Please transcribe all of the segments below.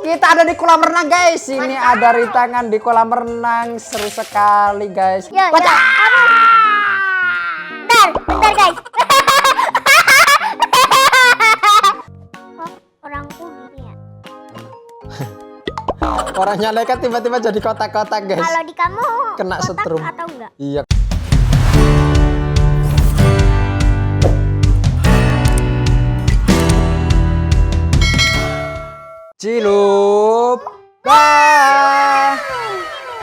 Kita ada di kolam renang guys. Ini ada rintangan di kolam renang. Seru sekali guys. Yo, bentar guys. Orangku gini ya. Orangnya Leka tiba-tiba jadi kotak-kotak guys. Kalau di kamu kena kotak setrum atau enggak? Iya. Cilup. Bye.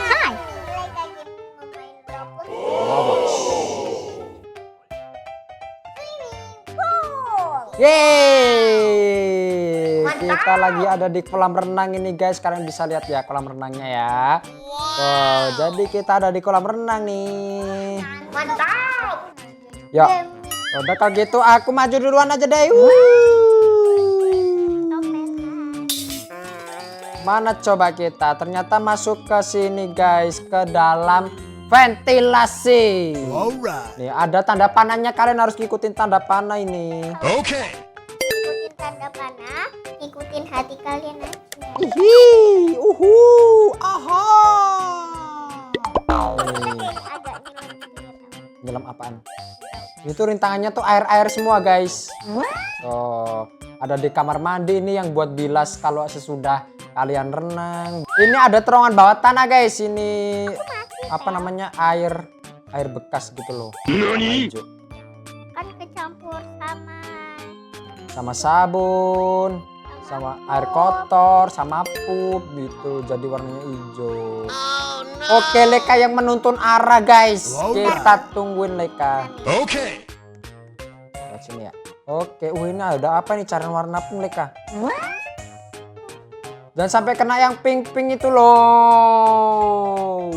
Hai. Yeay. Kita lagi ada di kolam renang ini guys. Kalian bisa lihat ya kolam renangnya ya. Tuh, jadi kita ada di kolam renang nih. Mantap. Yuk. Udah kalau gitu aku maju duluan aja deh. Mana coba kita? Ternyata masuk ke sini guys, ke dalam ventilasi. Alright. Nih ada tanda panahnya, kalian harus ngikutin tanda panah ini. Okay. Ikutin tanda panah, ikutin hati kalian aja. Hihi, aha. Nih, Agak nyelam apaan? Itu rintangannya tuh air-air semua guys. Tuh, ada di kamar mandi ini yang buat bilas kalau sesudah kalian renang. Ini ada terowongan bawah tanah guys. Ini apa namanya, air bekas gitu loh. Hijau. kan kecampur Sama sabun, sama air kotor, sama pup gitu. Jadi warnanya hijau. Oke, Leka yang menuntun arah guys. Kita tungguin Leka. Okay. Lihat sini ya. Oke, ini ada apa nih, carian warna pink Leka. Jangan sampai kena yang pink-pink itu loh.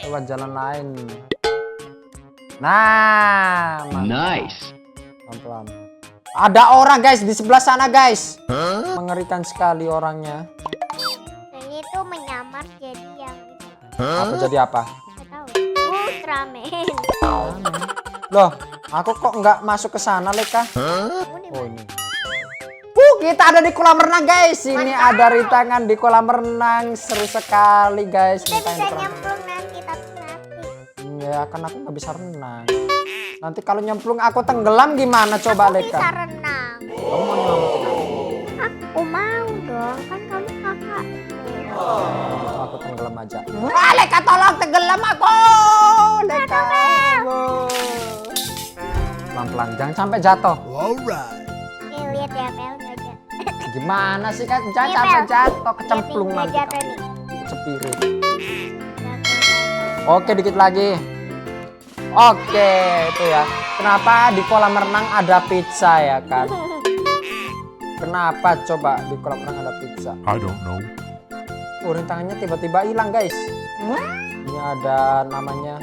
Lewat jalan lain. Nah, Nice. pelan-pelan. Ada orang guys di sebelah sana guys. Mengerikan sekali orangnya. Kayaknya itu menyamar jadi yang Apa jadi apa? nggak tahu. Ultraman. Loh, aku kok nggak masuk ke sana Leka? Oh ini. Kita ada di kolam renang guys. Ini ada rintangan di kolam renang. Seru sekali guys. Kita Rintangan bisa di kolam renang. nyemplung nanti tapi mati. Ya kan aku nggak bisa renang. Nanti kalau nyemplung aku tenggelam gimana coba Aku Leka? bisa renang. Kamu mau nyelamatin aku? Aku mau dong, kan kamu kakak. Gitu, aku tenggelam aja. Wah, Leka tolong tenggelam aku. Leka. Pelan-pelan, jangan sampai jatuh. Alright. Lihat ya, Pel nggak jatuh. Gimana sih kan? Jangan Nih, sampai Pel. jatuh, kecemplung Nggak nanti. jatuh nih. Cepirit. Oke, dikit lagi. Oke, itu ya. Kenapa di kolam renang ada pizza ya kan? Kenapa coba di kolam renang ada pizza? I don't know. Rintangannya tiba-tiba hilang guys. Ini ada namanya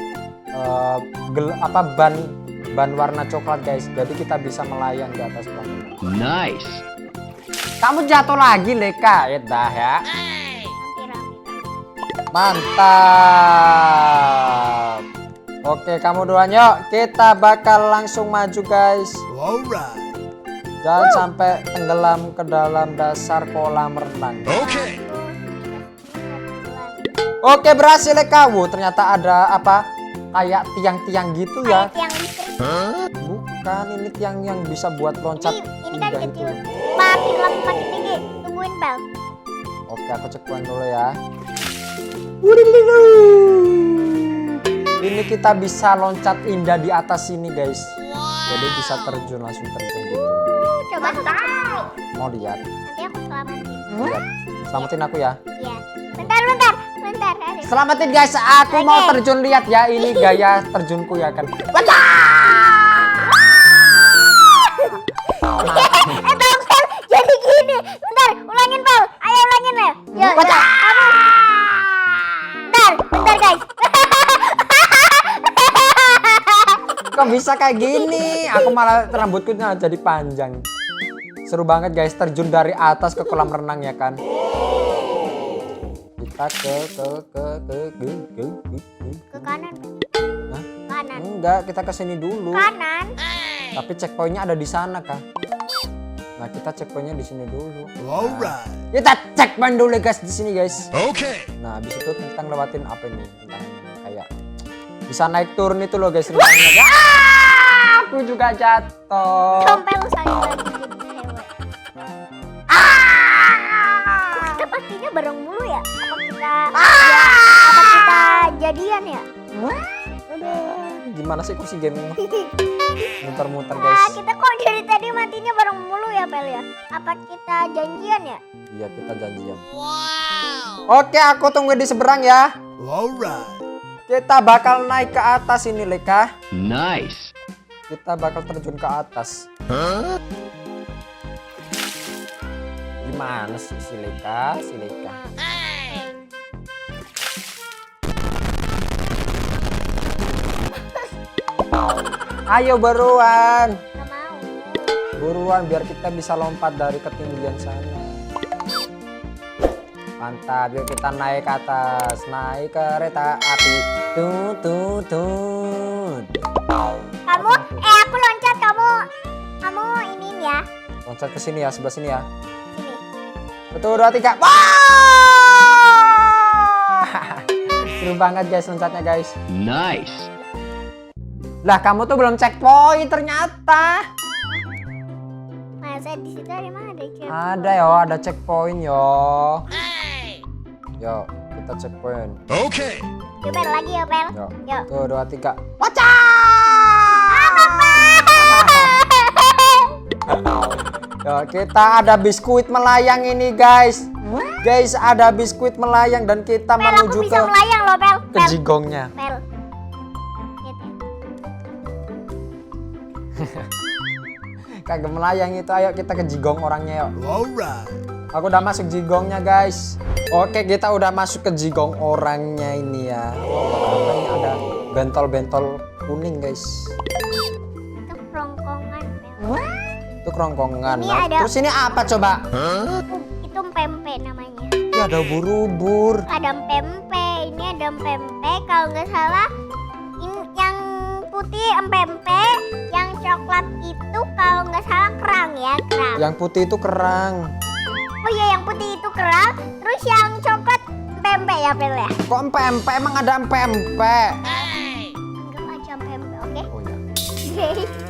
ban warna coklat guys. Jadi kita bisa melayang di atas kolam renang. Nice. Kamu jatuh lagi Leka, ya dah ya. Nanti rame. Mantap. Oke, kamu duluan yuk. Kita bakal langsung maju guys. Alright. Jangan sampai tenggelam ke dalam dasar kolam renang. Okay. Oke, berhasil Leka. Ternyata ada apa? Kayak tiang-tiang gitu ya. Kayak tiang listrik. Bukan, ini tiang yang bisa buat loncat. Ini kan indah kecil. gitu. Makin lama makin tinggi. Tungguin Pel. Oke, aku cek poin dulu ya. Ini kita bisa loncat indah di atas sini guys. Jadi bisa terjun, langsung terjun gitu. Coba tahu. Mau lihat? Nanti aku selamatin. Lihat. Selamatin aku ya. Iya. Bentar. Aduh. Selamatin guys, aku mau terjun, lihat ya. Ini gaya terjunku ya kan. Bang Pel, jadi gini. Bentar, ulangin Pel. Ayo ulangin ya. Yuk. Bentar guys. Kok bisa kayak gini? Aku malah rambutku jadi panjang. Seru banget guys, terjun dari atas ke kolam renang ya kan. Kita Ke kanan. Hah? Kanan. Enggak, kita ke sini dulu. Kanan. Tapi checkpointnya ada di sana kah? Nah, kita checkpointnya di sini dulu. Alright. Kita checkpoint dulu guys di sini guys. Okay. Nah, habis itu kita lewatin apa ini? Rintangannya kayak bisa naik turun itu loh guys rintangannya. Aku juga jatuh. Tompel saling lagi jadi cewek. Kok kita pastinya bareng mulu ya? Apa kita jadian ya? Gimana sih kok si game ini? Muter-muter Nah, guys. kita kok dari tadi matinya bareng mulu ya, Pel ya? Apa kita janjian ya? Iya, kita janjian. Wow. Oke, aku tunggu di seberang ya. Alright. Kita bakal naik ke atas ini, Leka. Nice. Kita bakal terjun ke atas. Huh? Gimana sih si Leka? Si Leka. Ayo buruan. Gak mau. Buruan biar kita bisa lompat dari ketinggian sana. Mantap, yuk kita naik ke atas. Naik kereta api. Tut. Kamu, aku loncat, kamu ini ya. Loncat ke sini ya, sebelah sini ya. Sini. Betul, 2, 3. Wah! Seru banget guys loncatnya guys. Nice. Lah kamu tuh belum checkpoint ternyata. Masa di situ ada mana ada cewek? Ada yo, ada checkpoint yo. Yo, kita checkpoint. Okay. Yuk, Pel, lagi ya, Pel. Yo. Yuk. Tuh, 2, 3. Waca! Yo, kita ada biskuit melayang ini guys. Guys, ada biskuit melayang dan kita Pel, aku menuju bisa ke melayang loh, Pel. ke jigongnya. Pel. Lihat ya. Kagak melayang itu, ayo kita ke jigong orangnya yuk. Alright. Aku udah masuk jigongnya guys. Oke, kita udah masuk ke jigong orangnya ini ya. Apa ini ada bentol-bentol kuning guys. Itu kerongkongan, Pel. Itu kerongkongan. Ini Nah, ada- terus ini apa coba? Itu pempek namanya. Ini ada ubur-ubur. Ada pempek, ini ada pempek. Kalau nggak salah, yang putih pempek, yang coklat itu kalau nggak salah kerang ya, kerang. Yang putih itu kerang. Oh iya, yang putih itu kerang. Terus yang coklat pempek ya, Pel ya. Kok empek-empek? Emang ada empek-empek? Anggap aja pempek, oke? Oh ya.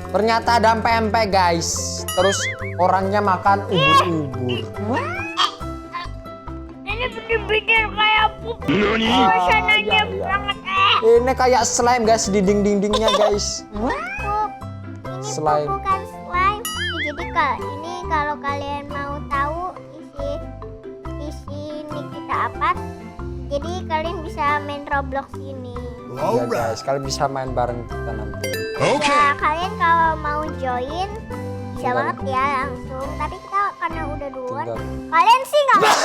Ternyata ada empek-empek guys. Terus orangnya makan ubur-ubur. Ini bener-bener kayak pup. Nani? Suasananya iya. banget. Ini kayak slime guys di dinding-dindingnya guys. Pup. Ini Slime. pup bukan slime. Jadi ini kalau kalian mau tahu isi nick kita apa, jadi kalian bisa main Roblox ini. Ya Alright. guys, kalian bisa main bareng kita nanti. Okay. Ya kalian kalau mau join bisa Tinggal. banget ya langsung. Tapi kita karena udah duluan, Tinggal. kalian sih nggak mau.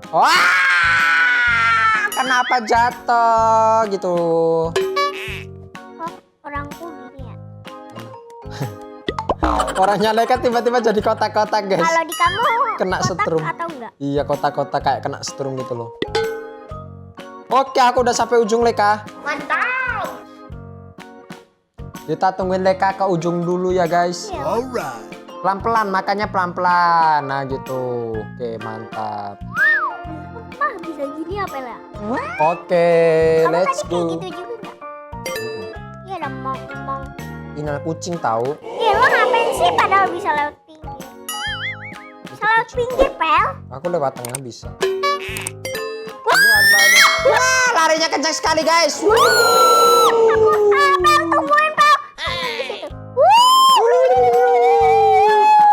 Wah! Kenapa jatuh gitu? Kok orangku gini ya? Orangnya Leka tiba-tiba jadi kotak-kotak guys. Kalau di kamu Kena kotak setrum. atau enggak? Iya, kotak-kotak kayak kena setrum gitu loh. Oke, aku udah sampai ujung Leka. Mantap. Kita tungguin Leka ke ujung dulu ya guys. Iya. Alright. Pelan-pelan, makanya pelan-pelan. Nah gitu. Oke, mantap. Wah, bisa gini apa ya? Oke, Kamu let's tadi kayak go. gitu juga enggak? Iya, ada mong. Ini ada kucing tahu. Iya, lo ngapain sih padahal bisa lewat pinggir? Bisa lewat pinggir, Pel. Aku lewat tengah bisa. Ini ada. Wah, larinya kencang sekali guys. Pel, tungguin, Pel. Di situ.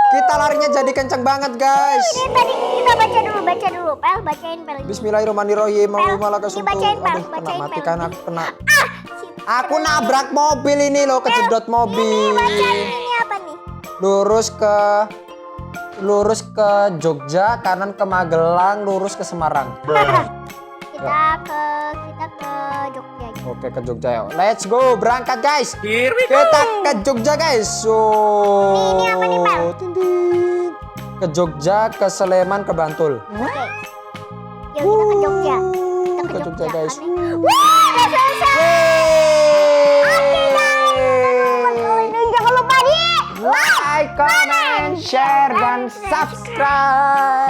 Kita larinya jadi kencang banget guys. Ini tadi kita baca dulu, Pel. Bacain, Pel. Bismillahirrahmanirrahim. Pel, Malakasuntu. dibacain, Pel. Aduh, kena Bacain, mati Pel. kan aku kena. Shit. Aku nabrak mobil ini loh, kejedot Ini mobil. bacain ini apa nih? Lurus ke Jogja, kanan ke Magelang, lurus ke Semarang. Kita ke Jogja. Oke, ke Jogja ya. Let's go, berangkat guys. Here we Kita ke Jogja guys. So, Ini apa nih, Pel? Tintin. Ke Jogja, ke Sleman, ke Bantul. Oke. Yuk kita ke Jogja. Kita Ke Jogja guys. Wah, udah selesai. Yeay. Jangan lupa di Like, comment, share, dan subscribe.